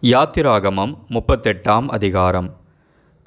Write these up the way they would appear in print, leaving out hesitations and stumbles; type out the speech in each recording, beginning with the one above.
யாத்திராகமம் 38ஆம் அதிகாரம்.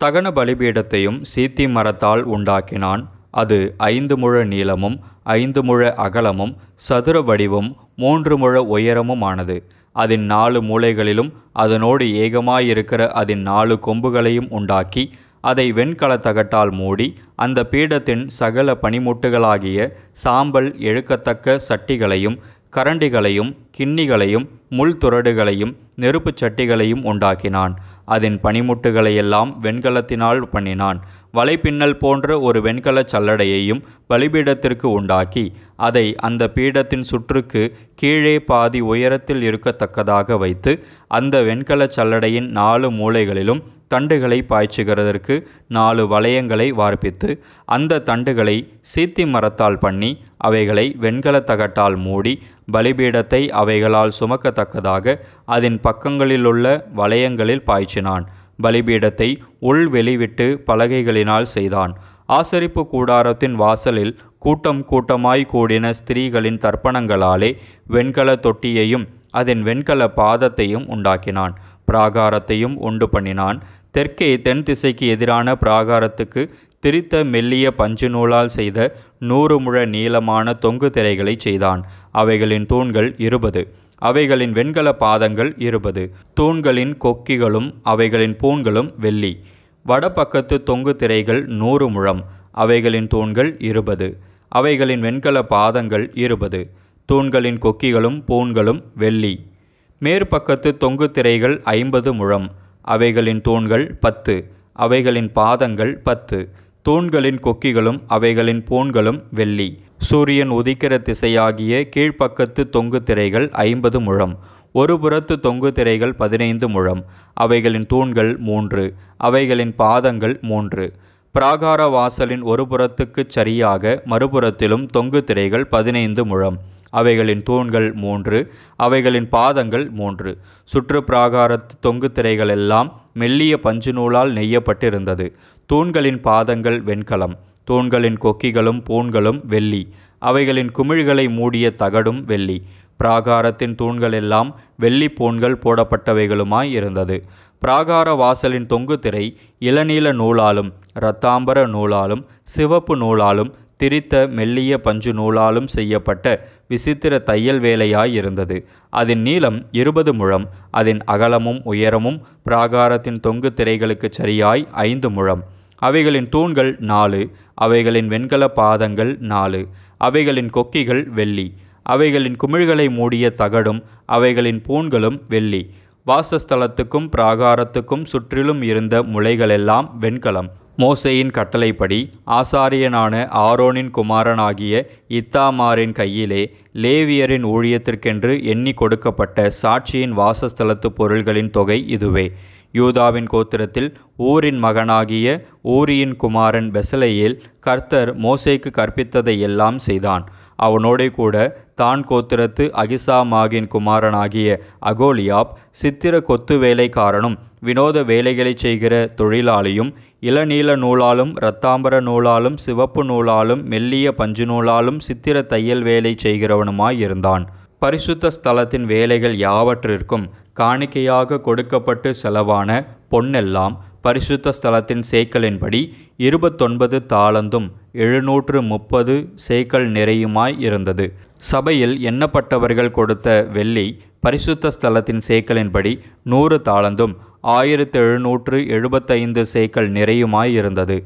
தகன பலிபீடத்தையும் சீத்தி மரத்தால் உண்டாக்கினான். அது 5 முழ நீளமும் 5 முழ அகலமும் சதுர வடிவும் 3 முழ உயரமுமானது. அதன் 4 மூலைகளிலும் அதனோடு ஏகமாயிருக்கிற அதன் 4 கொம்புகளையும் உண்டாக்கி அதை வெண்கலத்தகட்டால் மூடி அந்த பீடத்தின் சகல பனிமுட்டுகளாகிய சாம்பல் எழுக்கத்தக்க சட்டிகளையும் கரண்டிகளையும் கிண்ணிகளையும் முள்துறடுகளையும் நெருப்புச் சட்டிகளையும் உண்டாக்கினான். அதன் பனிமுட்டுகளையெல்லாம் வெண்கலத்தினால் பண்ணினான். வலைப்பின்னல் போன்ற ஒரு வெண்கலச் சல்லடையையும் பலிபீடத்திற்கு உண்டாக்கி அதை அந்த பீடத்தின் சுற்றுக்கு கீழே பாதி உயரத்தில் இருக்கத்தக்கதாக வைத்து அந்த வெண்கலச் சல்லடையின் 4 மூலைகளிலும் தண்டுகளை பாய்ச்சுகிறதற்கு 4 வளையங்களை வார்ப்பித்து அந்த தண்டுகளை சீத்தி மரத்தால் பண்ணி அவைகளை வெண்கலத்தகட்டால் மூடி பலிபீடத்தை அவைகளால் சுமக்கத்தக்கதாக அதன் பக்கங்களிலுள்ள வளையங்களில் பாய்ச்சினான். பலிபீடத்தை உள்வெளிவிட்டு பலகைகளினால் செய்தான். ஆசரிப்பு கூடாரத்தின் வாசலில் கூட்டம் கூட்டமாய் கூடின ஸ்திரீகளின் தர்ப்பணங்களாலே வெண்கல தொட்டியையும் அதன் வெண்கல பாதத்தையும் உண்டாக்கினான். பிராகாரத்தையும் உண்டு பண்ணினான். தெற்கே தென் திசைக்கு எதிரான பிராகாரத்துக்கு திரித்த மெல்லிய பஞ்சு நூலால் செய்த 100 முழ நீளமான தொங்கு திரைகளை செய்தான். அவைகளின் தூண்கள் 20. அவைகளின் வெண்கல பாதங்கள் 20. தூண்களின் கொக்கிகளும் அவைகளின் பூண்களும் வெள்ளி. வடபக்கத்து தொங்கு திரைகள் 100 முழம். அவைகளின் தூண்கள் 20. அவைகளின் வெண்கல பாதங்கள் 20. தூண்களின் கொக்கிகளும் பூண்களும் வெள்ளி. மேற்பக்கத்து தொங்கு திரைகள் 50 முழம். அவைகளின் தூண்கள் 10. அவைகளின் பாதங்கள் 10. தூண்களின் கொக்கிகளும் அவைகளின் பூண்களும் வெள்ளி. சூரியன் உதிக்கிற திசையாகிய கீழ்ப்பக்கத்து தொங்கு திரைகள் 50 முழம். ஒரு புறத்து தொங்கு திரைகள் 15 முழம். அவைகளின் தூண்கள் 3. அவைகளின் பாதங்கள் 3. பிராகார வாசலின் ஒரு புறத்துக்குச் சரியாக மறுபுறத்திலும் தொங்கு திரைகள் 15 முழம். அவைகளின் தூண்கள் 3. அவைகளின் பாதங்கள் 3. சுற்று பிராகாரத்து தொங்கு திரைகள் எல்லாம் மெல்லிய பஞ்சு நூலால் நெய்யப்பட்டிருந்தது. தூண்களின் பாதங்கள் வெண்கலம். தூண்களின் கொக்கிகளும் பூண்களும் வெள்ளி. அவைகளின் குமிழ்களை மூடிய தகடும் வெள்ளி. பிராகாரத்தின் தூண்கள் எல்லாம் வெள்ளி பூண்கள் போடப்பட்டவைகளுமாய் இருந்தது. பிராகார வாசலின் தொங்கு திரை இளநீல நூலாலும் இரத்தாம்பர நூலாலும் சிவப்பு நூலாலும் திரித்த மெல்லிய பஞ்சு நூலாலும் செய்யப்பட்ட விசித்திர தையல் வேலையாயிருந்தது. அதன் நீளம் 20 முழம். அதன் அகலமும் உயரமும் பிராகாரத்தின் தொங்கு திரைகளுக்கு சரியாய் 5 முழம். அவைகளின் தூண்கள் 4. அவைகளின் வெண்கல பாதங்கள் 4. அவைகளின் கொக்கிகள் வெள்ளி. அவைகளின் குமிழ்களை மூடிய தகடும் அவைகளின் பூண்களும் வெள்ளி. வாசஸ்தலத்துக்கும் பிராகாரத்துக்கும் சுற்றிலும் இருந்த முளைகளெல்லாம் வெண்கலம். மோசேயின் கட்டளைப்படி ஆசாரியனான ஆரோனின் குமாரனாகிய இத்தாமாரின் கையிலே லேவியரின் ஊழியத்திற்கென்று எண்ணி கொடுக்கப்பட்ட சாட்சியின் வாசஸ்தலத்து பொருள்களின் தொகை இதுவே. யூதாவின் கோத்திரத்தில் ஊரின் மகனாகிய ஊரியின் குமாரன் பெசலெயேல் கர்த்தர் மோசேக்கு கற்பித்ததை எல்லாம் செய்தான். அவனோடே கூட தான் கோத்திரத்து அகிசாமாகின் குமாரனாகிய அகோலியாப் சித்திர கொத்து வேலைக்காரனும் வினோத வேலைகளை செய்கிற தொழிலாளியும் இளநீல நூலாலும் இரத்தாம்பர நூலாலும் சிவப்பு நூலாலும் மெல்லிய பஞ்சு நூலாலும் சித்திர தையல் வேலை செய்கிறவனுமாயிருந்தான். பரிசுத்த ஸ்தலத்தின் வேலைகள் யாவற்றிற்கும் காணிக்கையாக கொடுக்கப்பட்டு செலவான பொன்னெல்லாம் பரிசுத்த ஸ்தலத்தின் சேக்கலின்படி 29 தாலந்தும் 730 சேக்கல் நிறையுமாய் இருந்தது. சபையில் எண்ணப்பட்டவர்கள் கொடுத்த வெள்ளி பரிசுத்த ஸ்தலத்தின் சேக்கலின்படி 100 தாலந்தும் 1775 சேக்கல் நிறையுமாய் இருந்தது.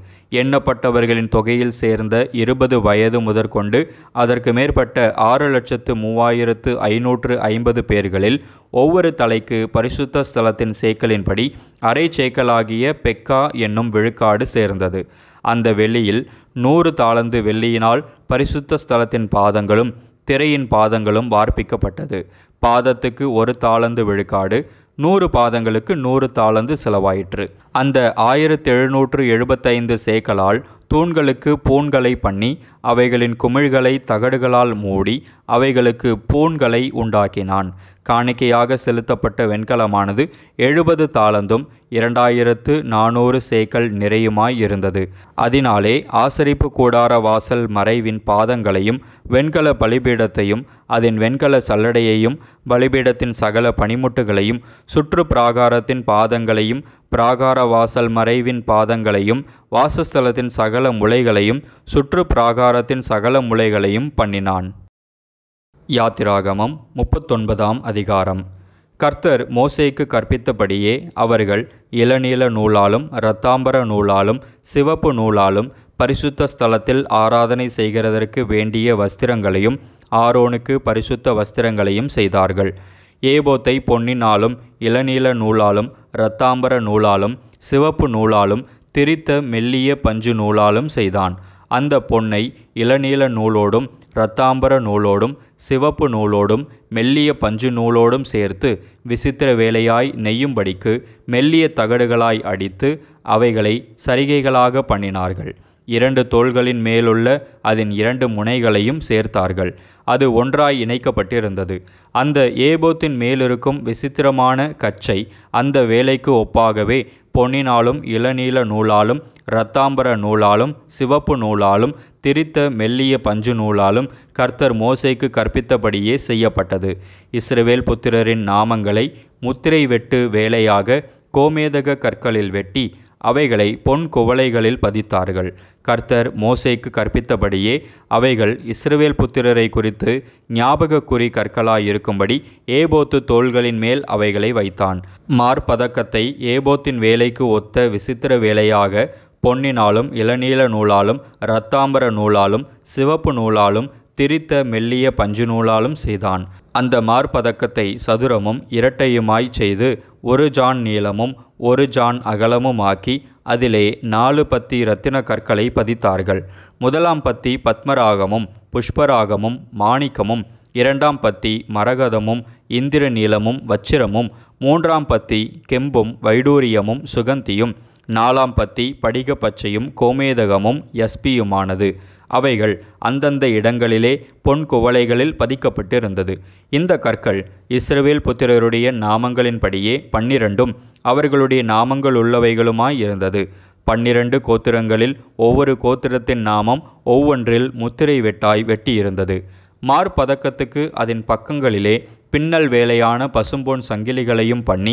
எண்ணப்பட்டவர்களின் தொகையில் சேர்ந்த 20 வயது முதற்கொண்டு அதற்கு மேற்பட்ட 6,3550 பேர்களில் ஒவ்வொரு தலைக்கு பரிசுத்த ஸ்தலத்தின் சேக்கலின்படி அரை சேக்கலாகிய பெக்கா என்னும் விழுக்காடு சேர்ந்தது. அந்த வெள்ளியில் 100 தாலந்து வெள்ளியினால் பரிசுத்த ஸ்தலத்தின் பாதங்களும் திரையின் பாதங்களும் வார்ப்பிக்கப்பட்டது. பாதத்துக்கு 1 தாலந்து விழுக்காடு, 100 பாதங்களுக்கு 100 தாலந்து செலவாயிற்று. அந்த 1775 சேக்கலால் தூண்களுக்கு பூண்களை பண்ணி அவைகளின் குமிழ்களை தகடுகளால் மூடி அவைகளுக்கு பூண்களை உண்டாக்கினான். காணிக்கையாக செலுத்தப்பட்ட வெண்கலமானது 70 தாலந்தும் 2400 சேக்கல் நிறையுமாய் இருந்தது. அதனாலே ஆசரிப்பு கூடார வாசல் மறைவின் பாதங்களையும் வெண்கல பலிபீடத்தையும் அதன் வெண்கல சல்லடையையும் பலிபீடத்தின் சகல பனிமுட்டுகளையும் சுற்று பிராகாரத்தின் பாதங்களையும் பிராகார வாசல் மறைவின் பாதங்களையும் வாசஸ்தலத்தின் சகல முளைகளையும் சுற்று பிராகாரத்தின் சகல முளைகளையும் பண்ணினான். யாத்திராகமம் 39ஆம் அதிகாரம். கர்த்தர் மோசேக்கு கற்பித்தபடியே அவர்கள் இளநீல நூலாலும் இரத்தாம்பர நூலாலும் சிவப்பு நூலாலும் பரிசுத்த ஸ்தலத்தில் ஆராதனை செய்கிறதற்கு வேண்டிய வஸ்திரங்களையும் ஆரோனுக்கு பரிசுத்த வஸ்திரங்களையும் செய்தார்கள். ஏபோத்தை பொன்னினாலும் இளநீல நூலாலும் இரத்தாம்பர நூலாலும் சிவப்பு நூலாலும் திரித்த மெல்லிய பஞ்சு நூலாலும் செய்தான். அந்த பொன்னை இளநீல நூலோடும் இரத்தாம்பர நூலோடும் சிவப்பு நூலோடும் மெல்லிய பஞ்சு நூலோடும் சேர்த்து விசித்திர வேலையாய் நெய்யும்படிக்கு மெல்லிய தகடுகளாய் அடித்து அவைகளை சரிகைகளாக பண்ணினார்கள். 2 தோள்களின் மேலுள்ள அதன் 2 முனைகளையும் சேர்த்தார்கள். அது ஒன்றாய் இணைக்கப்பட்டிருந்தது. அந்த ஏபோத்தின் மேலிருக்கும் விசித்திரமான கச்சை அந்த வேலைக்கு ஒப்பாகவே பொன்னினாலும் இளநீல நூலாலும் இரத்தாம்பர நூலாலும் சிவப்பு நூலாலும் திரித்த மெல்லிய பஞ்சு நூலாலும் கர்த்தர் மோசேக்கு கற்பித்தபடியே செய்யப்பட்டது. இஸ்ரவேல் புத்திரரின் நாமங்களை முத்திரை வெட்டு வேலையாக கோமேதக கற்களில் வெட்டி அவைகளை பொன் குவளைகளில் பதித்தார்கள். கர்த்தர் மோசேக்கு கற்பித்தபடியே அவைகள் இஸ்ரவேல் புத்திரரை குறித்து ஞாபக குறி கற்களாயிருக்கும்படி ஏபோத்து தோள்களின் மேல் அவைகளை வைத்தான். மார்பதக்கத்தை ஏபோத்தின் வேலைக்கு ஒத்த விசித்திர வேலையாக பொன்னினாலும் இளநீல நூலாலும் இரத்தாம்பர நூலாலும் சிவப்பு நூலாலும் திரித்த மெல்லிய பஞ்சு நூலாலும் செய்தான். அந்த மார்பதக்கத்தை சதுரமும் இரட்டையுமாய் செய்து 1 ஜான் நீளமும் 1 ஜான் அகலமும் ஆக்கி அதிலே 4 பத்தி இரத்தின கற்களை பதித்தார்கள். 1ஆம் பத்தி பத்மராகமும் புஷ்பராகமும் மாணிக்கமும் 2ஆம் பத்தி மரகதமும் இந்திர நீலமும் வச்சிரமும் 3ஆம் பத்தி கெம்பும் வைடூரியமும் சுகந்தியும் 4ஆம் பத்தி படிக பச்சையும் கோமேதகமும் யஸ்பியுமானது. அவைகள் அந்தந்த இடங்களிலே பொன் குவளைகளில் பதிக்கப்பட்டிருந்தது. இந்த கற்கள் இஸ்ரவேல் புத்திரருடைய நாமங்களின்படியே 12ம் அவர்களுடைய நாமங்கள் உள்ளவைகளுமாய் இருந்தது. 12 கோத்திரங்களில் ஒவ்வொரு கோத்திரத்தின் நாமம் ஒவ்வொன்றில் முத்திரை வெட்டாய் வெட்டியிருந்தது. மார்பதக்கத்துக்கு அதன் பக்கங்களிலே பின்னல் வேலையான பசும்பொன் சங்கிலிகளையும் பண்ணி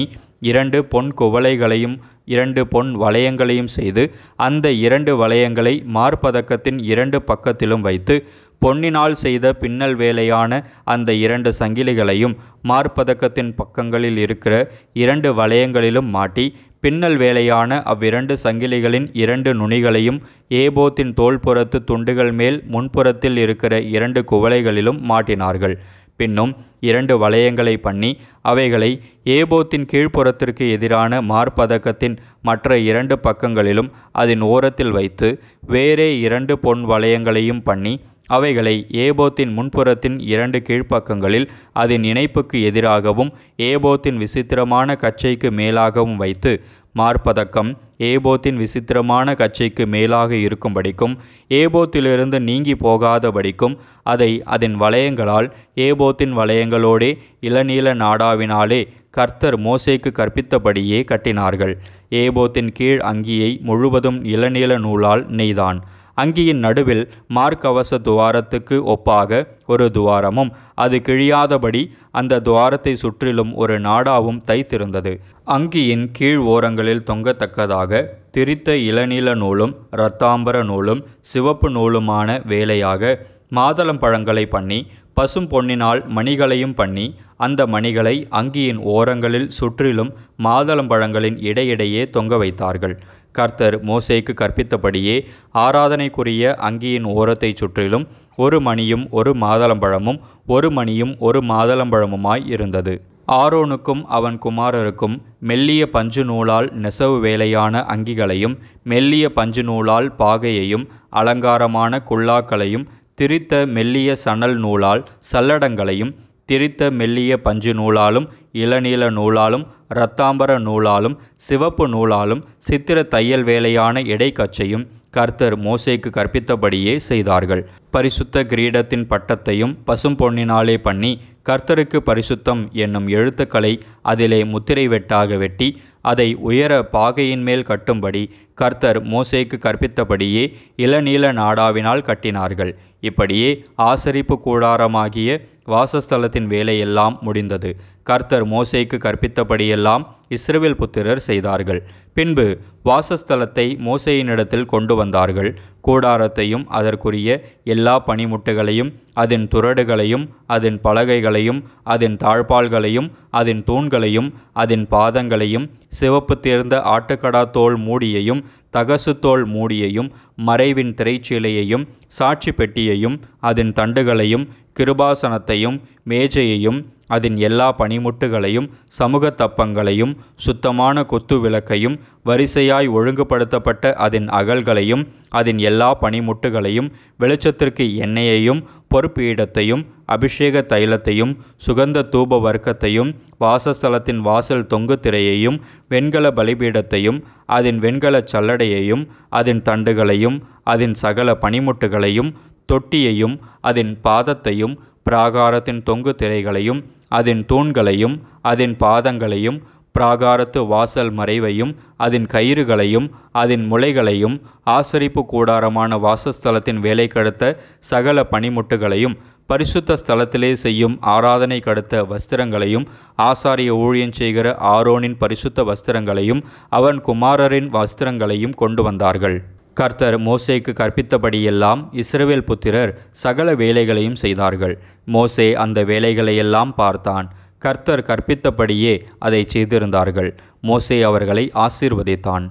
2 பொன் குவளைகளையும் 2 பொன் வளையங்களையும் செய்து அந்த 2 வளையங்களை மார்பதக்கத்தின் 2 பக்கத்திலும் வைத்து பொன்னினால் செய்த பின்னல் வேலையான அந்த 2 சங்கிலிகளையும் மார்பதக்கத்தின் பக்கங்களில் இருக்கிற 2 வளையங்களிலும் மாட்டி பின்னல் வேலையான அவ்விரண்டு சங்கிலிகளின் 2 நுனிகளையும் ஏபோத்தின் தோள்புறத்து துண்டுகள் மேல் முன்புறத்தில் இருக்கிற 2 குவளைகளிலும் மாட்டினார்கள். பின்னும் 2 வளையங்களை பண்ணி அவைகளை ஏபோத்தின் கீழ்ப்புறத்திற்கு எதிரான மார்பதக்கத்தின் மற்ற 2 பக்கங்களிலும் அதன் ஓரத்தில் வைத்து வேறே 2 பொன் வளையங்களையும் பண்ணி அவைகளை ஏபோத்தின் முன்புறத்தின் 2 கீழ்ப்பக்கங்களில் அதன் இணைப்புக்கு எதிராகவும் ஏபோத்தின் விசித்திரமான கச்சைக்கு மேலாகவும் வைத்து மார்பதக்கம் ஏபோத்தின் விசித்திரமான கச்சைக்கு மேலாக இருக்கும்படிக்கும் ஏபோத்திலிருந்து நீங்கி போகாதபடிக்கும் அதை அதன் வளையங்களால் ஏபோத்தின் வளையங்களோடே இளநீல நாடாவினாலே கர்த்தர் மோசேக்கு கற்பித்தபடியே கட்டினார்கள். ஏபோத்தின் கீழ் அங்கியை முழுவதும் இளநீல நூலால் நெய்தான். அங்கியின் நடுவில் மார்க்கவச துவாரத்துக்கு ஒப்பாக ஒரு துவாரமும் அது கிழியாதபடி அந்த துவாரத்தை சுற்றிலும் ஒரு நாடாவும் தைத்திருந்தது. அங்கியின் கீழ் ஓரங்களில் தொங்கத்தக்கதாக திரித்த இளநீல நூலும் இரத்தாம்பர நூலும் சிவப்பு நூலுமான வேலையாக மாதளம் பழங்களை பண்ணி பசும் பொன்னினால் மணிகளையும் பண்ணி அந்த மணிகளை அங்கியின் ஓரங்களில் சுற்றிலும் மாதளம்பழங்களின் இடையிடையே தொங்க வைத்தார்கள். கர்த்தர் மோசேக்கு கற்பித்தபடியே ஆராதனைக்குரிய அங்கியின் ஓரத்தை சுற்றிலும் 1 மணியும் 1 மாதளம்பழமும் 1 மணியும் 1 மாதளம்பழமுமாய் இருந்தது. ஆரோனுக்கும் அவன் குமாரருக்கும் மெல்லிய பஞ்சு நூலால் நெசவு வேலையான அங்கிகளையும் மெல்லிய பஞ்சு நூலால் பாகையையும் அலங்காரமான குல்லாக்களையும் திரித்த மெல்லிய சணல் நூலால் சல்லடங்களையும் திரித்த மெல்லிய பஞ்சு நூலாலும் இளநீல நூலாலும் இரத்தாம்பர நூலாலும் சிவப்பு நூலாலும் சித்திர தையல் வேலையான இடைக்கச்சையும் கர்த்தர் மோசேக்கு கற்பித்தபடியே செய்தார்கள். பரிசுத்த கிரீடத்தின் பட்டத்தையும் பசும் பொன்னினாலே பண்ணி கர்த்தருக்கு பரிசுத்தம் என்னும் எழுத்துக்களை அதிலே முத்திரை வெட்டாக வெட்டி அதை உயர பாகையின் மேல் கட்டும்படி கர்த்தர் மோசேக்கு கற்பித்தபடியே இளநீல நாடாவினால் கட்டினார்கள். இப்படியே ஆசரிப்பு கூடாரமாகிய வாசஸ்தலத்தின் வேலையெல்லாம் முடிந்தது. கர்த்தர் மோசேக்கு கற்பித்தபடியெல்லாம் இஸ்ரவேல் புத்திரர் செய்தார்கள். பின்பு வாசஸ்தலத்தை மோசேயினிடத்தில் கொண்டு வந்தார்கள். கூடாரத்தையும் அதற்குரிய எல்லா பணிமுட்டுகளையும் அதன் துறடுகளையும் அதன் பலகைகளையும் அதன் தாழ்பால்களையும் அதன் தூண்களையும் அதன் பாதங்களையும் சிவப்பு தேர்ந்த ஆட்டுக்கடா தோல் மூடியையும் தகசு தோல் மூடியையும் மறைவின் திரைச்சீலையையும் சாட்சி பெட்டியையும் அதன் தண்டுகளையும் கிருபாசனத்தையும் மேஜையையும் அதன் எல்லா பணிமுட்டுகளையும் சமூக தப்பங்களையும் சுத்தமான குத்து விளக்கையும் வரிசையாய் ஒழுங்குபடுத்தப்பட்ட அதன் அகல்களையும் அதன் எல்லா பணிமுட்டுகளையும் வெளிச்சத்திற்கு எண்ணெயையும் பொறுப்பீடத்தையும் அபிஷேக தைலத்தையும் சுகந்த தூப வர்க்கத்தையும் வாசஸ்தலத்தின் வாசல் தொங்கு திரையையும் வெண்கல பலிபீடத்தையும் அதன் வெண்கல சல்லடையையும் அதன் தண்டுகளையும் அதன் சகல பணிமுட்டுகளையும் தொட்டியையும் அதன் பாதத்தையும் பிராகாரத்தின் தொங்கு திரைகளையும் அதன் தூண்களையும் அதன் பாதங்களையும் பிராகாரத்து வாசல் மறைவையும் அதன் கயிறுகளையும் அதன் முளைகளையும் ஆசரிப்பு கூடாரமான வாசஸ்தலத்தின் வேலை கடுத்த சகல பணிமுட்டுகளையும் பரிசுத்த ஸ்தலத்திலே செய்யும் ஆராதனை கடுத்த வஸ்திரங்களையும் ஆசாரிய ஊழியம் செய்கிற ஆரோனின் பரிசுத்த வஸ்திரங்களையும் அவன் குமாரரின் வஸ்திரங்களையும் கொண்டு வந்தார்கள். கர்த்தர் மோசேக்கு கற்பித்தபடியெல்லாம் இஸ்ரவேல் புத்திரர் சகல வேலைகளையும் செய்தார்கள். மோசே அந்த வேலைகளையெல்லாம் பார்த்தான். கர்த்தர் கற்பித்தபடியே அதை செய்திருந்தார்கள். மோசே அவர்களை ஆசீர்வதித்தான்.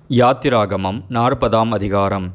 யாத்திராகமம் 40ஆம் அதிகாரம்.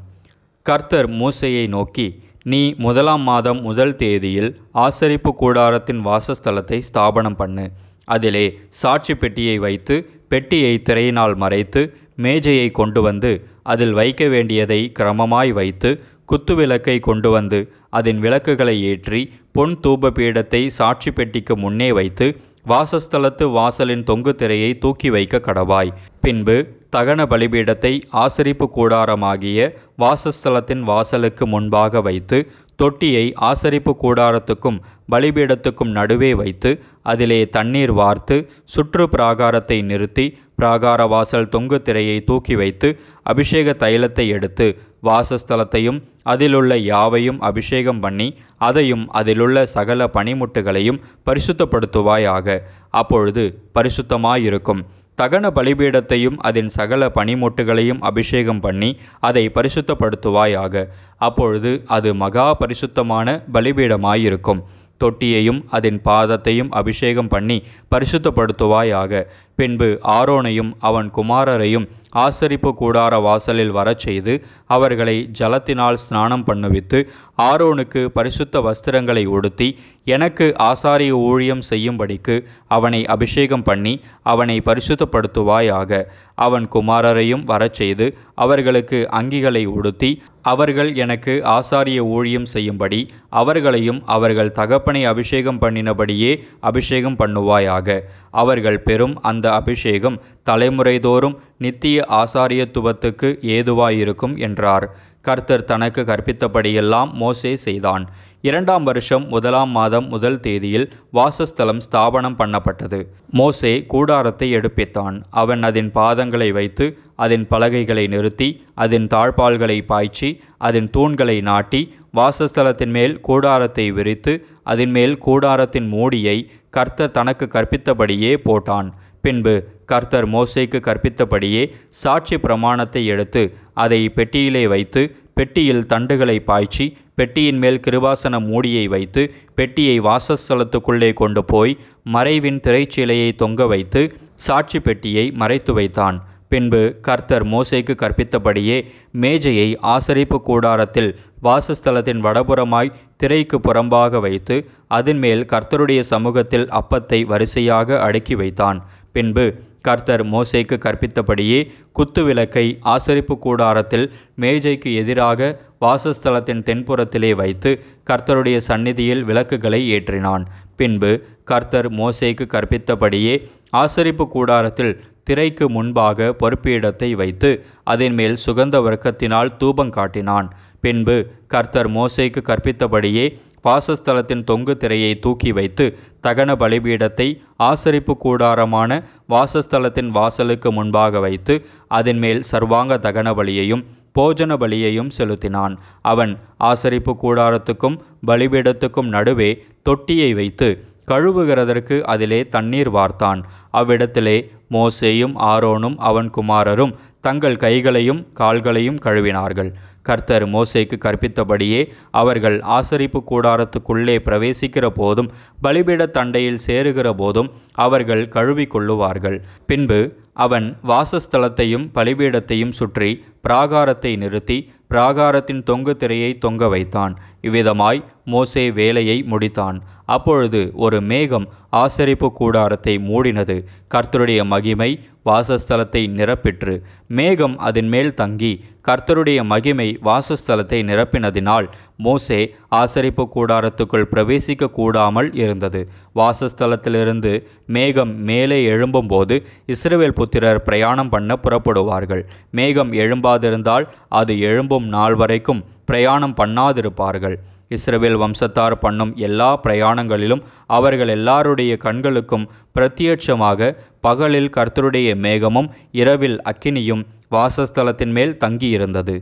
கர்த்தர் மோசேயை நோக்கி, நீ 1ஆம் மாதம் 1 தேதியில் ஆசரிப்பு கூடாரத்தின் வாசஸ்தலத்தை ஸ்தாபனம் பண்ணு. அதிலே சாட்சி பெட்டியை வைத்து பெட்டியை திரையினால் மறைத்து மேஜையை கொண்டு வந்து அதில் வைக்க வேண்டியதை கிரமமாய் வைத்து குத்துவிளக்கை கொண்டு வந்து அதன் விளக்குகளை ஏற்றி பொன் தூப பீடத்தை சாட்சி பெட்டிக்கு முன்னே வைத்து வாசஸ்தலத்து வாசலின் தொங்கு திரையை தூக்கி வைக்க கடவாய். பின்பு தகன பலிபீடத்தை ஆசரிப்பு கூடாரமாகிய வாசஸ்தலத்தின் வாசலுக்கு முன்பாக வைத்து தொட்டியை ஆசரிப்பு கூடாரத்துக்கும் பலிபீடத்துக்கும் நடுவே வைத்து அதிலே தண்ணீர் வார்த்து சுற்று பிராகாரத்தை நிறுத்தி பிராகார வாசல் தொங்கு திரையை தூக்கி வைத்து அபிஷேக தைலத்தை எடுத்து வாசஸ்தலத்தையும் அதிலுள்ள யாவையும் அபிஷேகம் பண்ணி அதையும் அதிலுள்ள சகல பணிமுட்டுகளையும் பரிசுத்தப்படுத்துவாயாக. அப்பொழுது பரிசுத்தமாயிருக்கும். தகன பலிபீடத்தையும் அதன் சகல பணிமுட்டுகளையும் அபிஷேகம் பண்ணி அதை பரிசுத்தப்படுத்துவாயாக. அப்பொழுது அது மகா பரிசுத்தமான பலிபீடமாயிருக்கும். தொட்டியையும் அதன் பாதத்தையும் அபிஷேகம் பண்ணி பரிசுத்தப்படுத்துவாயாக. பின்பு ஆரோனையும் அவன் குமாரரையும் ஆசரிப்பு கூடார வாசலில் வரச்செய்து அவர்களை ஜலத்தினால் ஸ்நானம் பண்ணுவித்து ஆரோனுக்கு பரிசுத்த வஸ்திரங்களை உடுத்தி எனக்கு ஆசாரிய ஊழியம் செய்யும்படிக்கு அவனை அபிஷேகம் பண்ணி அவனை பரிசுத்தப்படுத்துவாயாக. அவன் குமாரரையும் வரச்செய்து அவர்களுக்கு அங்கிகளை உடுத்தி அவர்கள் எனக்கு ஆசாரிய ஊழியம் செய்யும்படி அவர்களையும் அவர்கள் தகப்பனை அபிஷேகம் பண்ணினபடியே அபிஷேகம் பண்ணுவாயாக. அவர்கள் பெறும் அந்த அபிஷேகம் தலைமுறைதோறும் நித்திய ஆசாரியத்துவத்துக்கு ஏதுவாயிருக்கும் என்றார். கர்த்தர் தனக்கு கற்பித்தபடியெல்லாம் மோசே செய்தான். 2ஆம் வருஷம் 1ஆம் மாதம் 1 தேதியில் வாசஸ்தலம் ஸ்தாபனம் பண்ணப்பட்டது. மோசே கூடாரத்தை எடுப்பித்தான். அவன் அதன் பாதங்களை வைத்து அதன் பலகைகளை நிறுத்தி அதன் தாழ்பால்களை பாய்ச்சி அதன் தூண்களை நாட்டி வாசஸ்தலத்தின் மேல் கூடாரத்தை விரித்து அதன் மேல் கூடாரத்தின் மூடியை கர்த்தர் தனக்கு கற்பித்தபடியே போட்டான். பின்பு கர்த்தர் மோசேக்கு கற்பித்தபடியே சாட்சி பிரமாணத்தை எடுத்து அதை பெட்டியிலே வைத்து பெட்டியில் தண்டுகளை பாய்ச்சி பெட்டியின் மேல் கிருபாசன மூடியை வைத்து பெட்டியை வாசஸ்தலத்துக்குள்ளே கொண்டு போய் மறைவின் திரைச்சீலையை தொங்க வைத்து சாட்சி பெட்டியை மறைத்து வைத்தான். பின்பு கர்த்தர் மோசேக்கு கற்பித்தபடியே மேஜையை ஆசரிப்பு கூடாரத்தில் வாசஸ்தலத்தின் வடபுறமாய் திரைக்கு புறம்பாக வைத்து அதன் மேல் கர்த்தருடைய சமூகத்தில் அப்பத்தை வரிசையாக அடுக்கி வைத்தான். பின்பு கர்த்தர் மோசேக்கு கற்பித்தபடியே குத்து விளக்கை ஆசரிப்பு கூடாரத்தில் மேஜைக்கு எதிராக வாசஸ்தலத்தின் தென்புறத்திலே வைத்து கர்த்தருடைய சந்நிதியில் விளக்குகளை ஏற்றினான். பின்பு கர்த்தர் மோசேக்கு கற்பித்தபடியே ஆசரிப்பு கூடாரத்தில் திரைக்கு முன்பாக பொறுப்பீடத்தை வைத்து அதன் மேல் சுகந்த வர்க்கத்தினால் தூபங்காட்டினான். பின்பு கர்த்தர் மோசேக்கு கற்பித்தபடியே வாசஸ்தலத்தின் தொங்கு திரையை தூக்கி வைத்து தகன பலிபீடத்தை ஆசரிப்பு கூடாரமான வாசஸ்தலத்தின் வாசலுக்கு முன்பாக வைத்து அதன் மேல் சர்வாங்க தகன பலியையும் போஜன பலியையும் செலுத்தினான். அவன் ஆசரிப்பு கூடாரத்துக்கும் பலிபீடத்துக்கும் நடுவே தொட்டியை வைத்து கழுவுகிறதற்கு அதிலே தண்ணீர் வார்த்தான். அவ்விடத்திலே மோசேயும் ஆரோனும் அவன் குமாரரும் தங்கள் கைகளையும் கால்களையும் கழுவினார்கள். கர்த்தர் மோசேக்கு கற்பித்தபடியே அவர்கள் ஆசரிப்பு கூடாரத்துக்குள்ளே பிரவேசிக்கிற போதும் பலிபீட தண்டையில் சேருகிற போதும் அவர்கள் கழுவிக்கொள்ளுவார்கள். பின்பு அவன் வாசஸ்தலத்தையும் பலிபீடத்தையும் சுற்றி பிராகாரத்தை நிறுத்தி பிராகாரத்தின் தொங்கு திரையை தொங்க வைத்தான். இவ்விதமாய் மோசே வேலையை முடித்தான். அப்பொழுது ஒரு மேகம் ஆசரிப்பு கூடாரத்தை மூடினது. கர்த்தருடைய மகிமை வாசஸ்தலத்தை நிரப்பிற்று. மேகம் அதன் மேல் தங்கி கர்த்தருடைய மகிமை வாசஸ்தலத்தை நிரப்பினதினால் மோசே ஆசரிப்பு கூடாரத்துக்குள் பிரவேசிக்க கூடாமல் இருந்தது. வாசஸ்தலத்திலிருந்து மேகம் மேலே எழும்பும்போது இஸ்ரவேல் புத்திரர் பிரயாணம் பண்ண புறப்படுவார்கள். மேகம் எழும்பாதிருந்தால் அது எழும்பும் நாள் வரைக்கும் பிரயாணம் பண்ணாதிருப்பார்கள். இஸ்ரவேல் வம்சத்தார் பண்ணும் எல்லா பிரயாணங்களிலும் அவர்கள் எல்லாருடைய கண்களுக்கும் பிரத்யட்சமாக பகலில் கர்த்தருடைய மேகமும் இரவில் அக்கினியும் வாசஸ்தலத்தின் மேல் தங்கியிருந்தது.